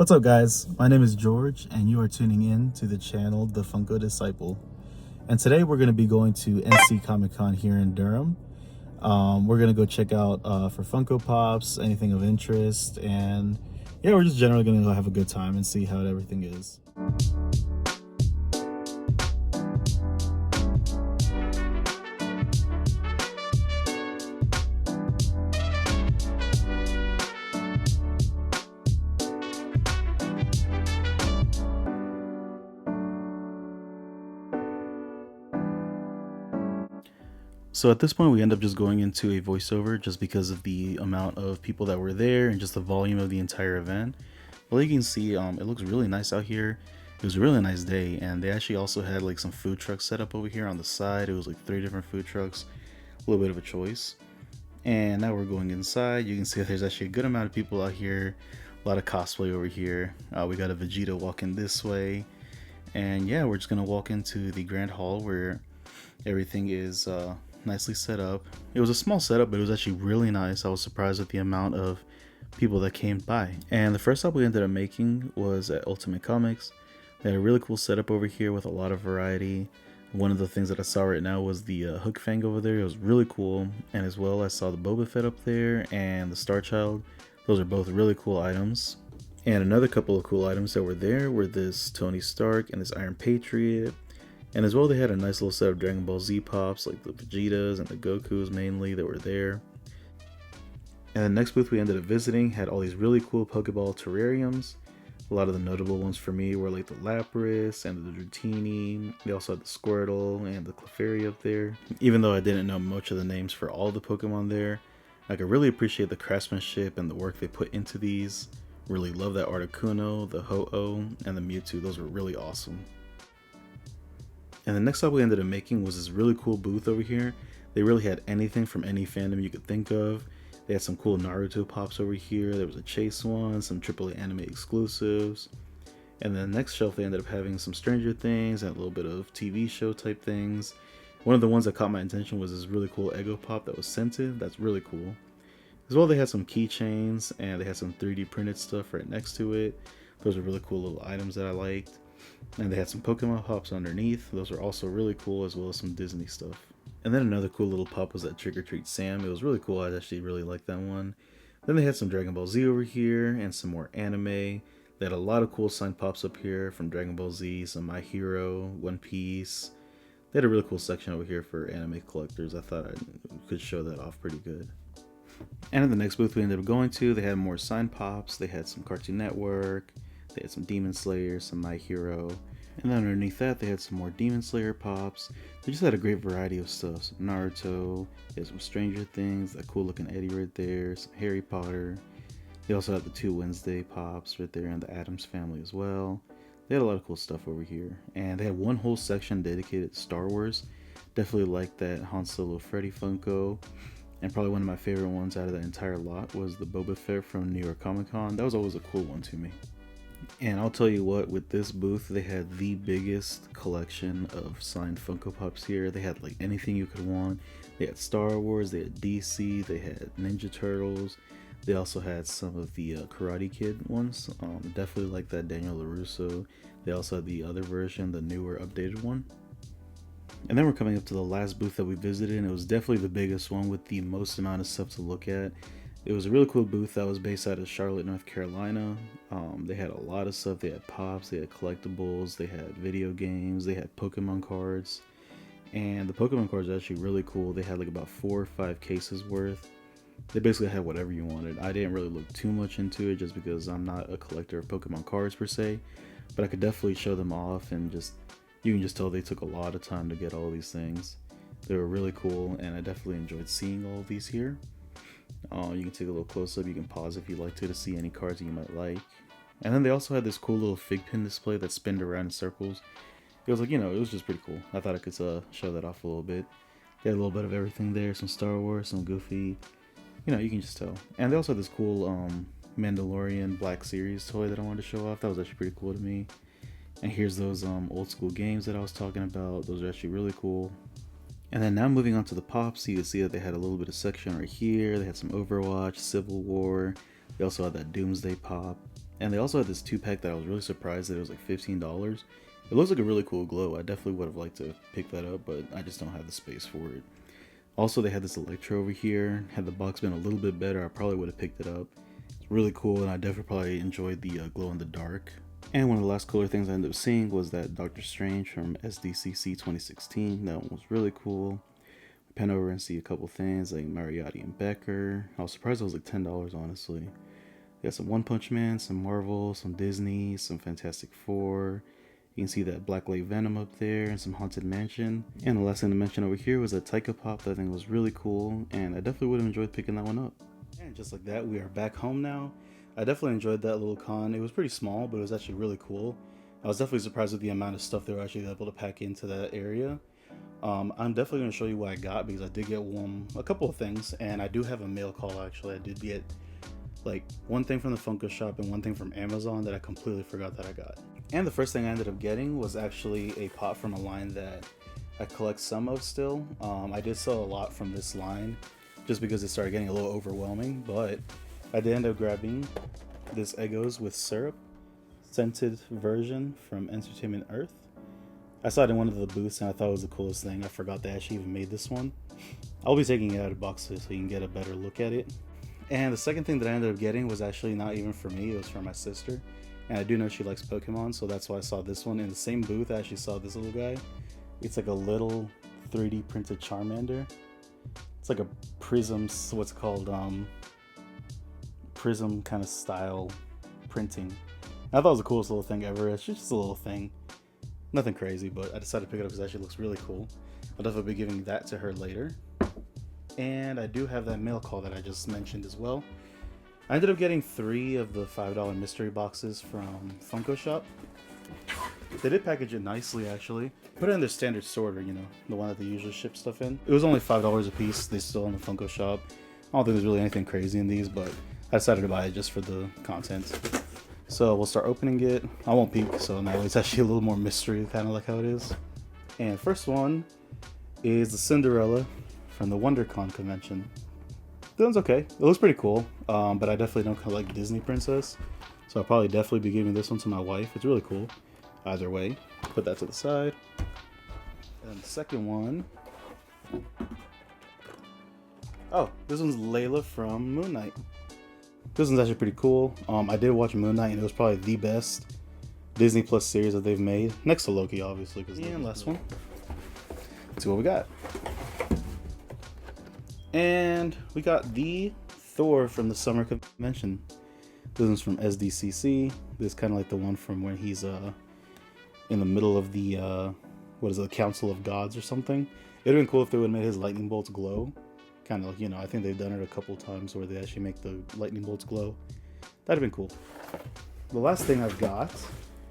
What's up, guys? My name is George, and you are tuning in to the channel The Funko Disciple. And today we're going to be going to NC Comic Con here in Durham. We're going to go check out for Funko Pops, anything of interest, and yeah, we're just generally going to go have a good time and see how everything is. So at this point, we end up just going into a voiceover just because of the amount of people that were there and just the volume of the entire event. Well, you can see it looks really nice out here. It was a really nice day, and they actually also had like some food trucks set up over here on the side. It was like 3 different food trucks, a little bit of a choice. And now we're going inside. You can see that there's actually a good amount of people out here, a lot of cosplay over here. We got a Vegeta walking this way, and yeah, we're just gonna walk into the grand hall where everything is nicely set up. It was a small setup, but it was actually really nice. I was surprised at the amount of people that came by. And the first stop we ended up making was at Ultimate Comics. They had a really cool setup over here with a lot of variety. One of the things that I saw right now was the Hook Fang over there. It was really cool. And as well, I saw the Boba Fett up there and the Star Child. Those are both really cool items. And another couple of cool items that were there were this Tony Stark and this Iron Patriot. And as well, they had a nice little set of Dragon Ball Z pops, like the Vegetas and the Gokus mainly that were there. And the next booth we ended up visiting had all these really cool Pokeball terrariums. A lot of the notable ones for me were like the Lapras and the Dratini. They also had the Squirtle and the Clefairy up there. Even though I didn't know much of the names for all the Pokemon there, I could really appreciate the craftsmanship and the work they put into these. Really love that Articuno, the Ho-Oh, and the Mewtwo. Those were really awesome. And the next stop we ended up making was this really cool booth over here. They really had anything from any fandom you could think of. They had some cool Naruto pops over here. There was a Chase one, some AAA anime exclusives. And then the next shelf they ended up having some Stranger Things and a little bit of TV show type things. One of the ones that caught my attention was this really cool Eggo pop that was scented. That's really cool. As well, they had some keychains and they had some 3D printed stuff right next to it. Those are really cool little items that I liked. And they had some Pokemon pops underneath. Those were also really cool, as well as some Disney stuff. And then another cool little pop was that Trick or Treat Sam. It was really cool. I actually really liked that one. Then they had some Dragon Ball Z over here and some more anime. They had a lot of cool signed pops up here from Dragon Ball Z, some My Hero, One Piece. They had a really cool section over here for anime collectors. I thought I could show that off pretty good. And in the next booth we ended up going to, they had more signed pops. They had some Cartoon Network. They had some Demon Slayer, some My Hero, and then underneath that they had some more Demon Slayer pops. They just had a great variety of stuff. Some Naruto, they had some Stranger Things, that cool looking Eddie right there, some Harry Potter. They also had the 2 Wednesday pops right there and the Addams Family as well. They had a lot of cool stuff over here. And they had one whole section dedicated to Star Wars. Definitely liked that Han Solo Freddy Funko. And probably one of my favorite ones out of that entire lot was the Boba Fett from New York Comic Con. That was always a cool one to me. And I'll tell you what, with this booth, they had the biggest collection of signed Funko Pops here. They had like anything you could want. They had Star Wars, they had DC, they had Ninja Turtles. They also had some of the Karate Kid ones. Definitely like that Daniel LaRusso. They also had the other version, the newer, updated one. And then we're coming up to the last booth that we visited, and it was definitely the biggest one with the most amount of stuff to look at. It was a really cool booth that was based out of Charlotte, North Carolina. They had a lot of stuff. They had pops, they had collectibles, they had video games, they had Pokemon cards. And the Pokemon cards are actually really cool. They had like about 4 or 5 cases worth. They basically had whatever you wanted. I didn't really look too much into it just because I'm not a collector of Pokemon cards per se. But I could definitely show them off and you can just tell they took a lot of time to get all these things. They were really cool and I definitely enjoyed seeing all of these here. You can take a little close up, you can pause if you'd like to see any cards that you might like. And then they also had this cool little fig pin display that spinned around in circles. It was like, it was just pretty cool. I thought I could show that off a little bit. They had a little bit of everything there, some Star Wars, some Goofy, you can just tell. And they also had this cool Mandalorian Black Series toy that I wanted to show off. That was actually pretty cool to me. And here's those old school games that I was talking about. Those are actually really cool. And then now moving on to the pops, you can see that they had a little bit of section right here. They had some Overwatch, Civil War. They also had that Doomsday pop. And they also had this 2-pack that I was really surprised that it was like $15. It looks like a really cool glow. I definitely would have liked to pick that up, but I just don't have the space for it. Also, they had this Electro over here. Had the box been a little bit better, I probably would have picked it up. It's really cool, and I definitely probably enjoyed the glow in the dark. And one of the last cooler things I ended up seeing was that Doctor Strange from SDCC 2016. That one was really cool. Pen over and see a couple things like Mariotti and Becker. I was surprised it was like $10, honestly. They got some One Punch Man, some Marvel, some Disney, some Fantastic Four. You can see that Black Lake Venom up there and some Haunted Mansion. And the last thing to mention over here was a Taika Pop that I think was really cool, and I definitely would have enjoyed picking that one up. And just like that, we are back home now. I definitely enjoyed that little con. It was pretty small, but it was actually really cool. I was definitely surprised with the amount of stuff they were actually able to pack into that area. I'm definitely going to show you what I got, because I did get a couple of things, and I do have a mail call actually. I did get like one thing from the Funko shop and one thing from Amazon that I completely forgot that I got. And the first thing I ended up getting was actually a pop from a line that I collect some of still. I did sell a lot from this line just because it started getting a little overwhelming, but I did end up grabbing this Eggos with syrup scented version from Entertainment Earth. I saw it in one of the booths and I thought it was the coolest thing. I forgot they actually even made this one. I'll be taking it out of boxes so you can get a better look at it. And the second thing that I ended up getting was actually not even for me, it was for my sister. And I do know she likes Pokemon, so that's why I saw this one. In the same booth, I actually saw this little guy. It's like a little 3D printed Charmander. It's like a prism, what's it called, prism kind of style printing. I thought it was the coolest little thing ever. It's just a little thing. Nothing crazy, but I decided to pick it up because it actually looks really cool. I'll definitely be giving that to her later. And I do have that mail call that I just mentioned as well. I ended up getting 3 of the $5 mystery boxes from Funko Shop. They did package it nicely, actually. Put it in their standard sorter, you know, the one that they usually ship stuff in. It was only $5 a piece. They still on the Funko Shop. I don't think there's really anything crazy in these, but I decided to buy it just for the content. So we'll start opening it. I won't peek, so now it's actually a little more mystery, kind of like how it is. And first one is the Cinderella from the WonderCon convention. This one's okay. It looks pretty cool, but I definitely don't like Disney Princess, so I'll probably definitely be giving this one to my wife. It's really cool. Either way, put that to the side. And the second one, oh, this one's Layla from Moon Knight. This one's actually pretty cool. I did watch Moon Knight, and it was probably the best Disney Plus series that they've made, next to Loki, obviously. And last one. Let's see what we got. And we got the Thor from the summer convention. This one's from SDCC. This is kind of like the one from when he's in the middle of the what is it, the Council of Gods or something. It'd been cool if they would have made his lightning bolts glow. Kind of like, you know, I think they've done it a couple times where they actually make the lightning bolts glow. That'd have been cool. The last thing I've got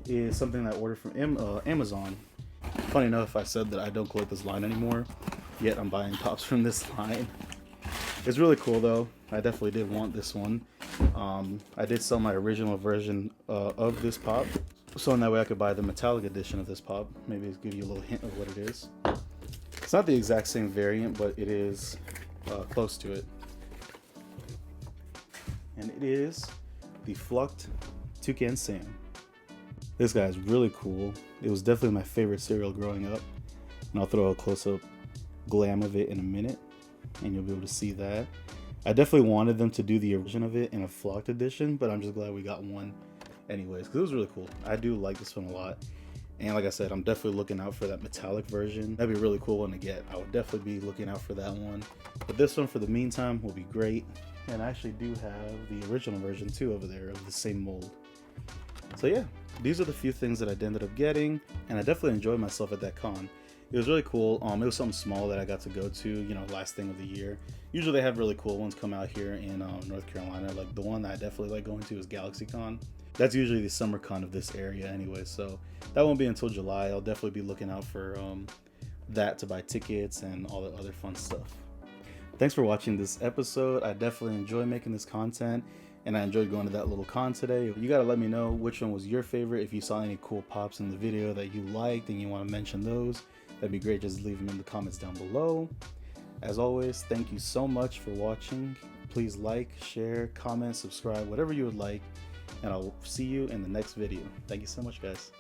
is something I ordered from Amazon. Funny enough, I said that I don't collect this line anymore, yet I'm buying pops from this line. It's really cool though. I definitely did want this one. I did sell my original version of this pop, so in that way I could buy the metallic edition of this pop. Maybe give you a little hint of what it is. It's not the exact same variant, but it is close to it. And it is the Flucked Toucan Sam. This guy is really cool. It was definitely my favorite cereal growing up. And I'll throw a close-up glam of it in a minute, and you'll be able to see that. I definitely wanted them to do the version of it in a flocked edition, but I'm just glad we got one anyways, because it was really cool. I do like this one a lot. And like I said, I'm definitely looking out for that metallic version. That'd be a really cool one to get. I would definitely be looking out for that one. But this one, for the meantime, will be great. And I actually do have the original version too over there of the same mold. So yeah, these are the few things that I ended up getting, and I definitely enjoyed myself at that con. It was really cool. It was something small that I got to go to, you know, last thing of the year. Usually they have really cool ones come out here in North Carolina. Like the one that I definitely like going to is GalaxyCon. That's usually the summer con of this area anyway, so that won't be until July. I'll definitely be looking out for that to buy tickets and all the other fun stuff. Thanks for watching this episode. I definitely enjoy making this content, and I enjoyed going to that little con today. You gotta let me know which one was your favorite. If you saw any cool pops in the video that you liked and you want to mention those, that'd be great. Just leave them in the comments down below. As always, thank you so much for watching. Please like, share, comment, subscribe, whatever you would like. and I'll see you in the next video. Thank you so much, guys.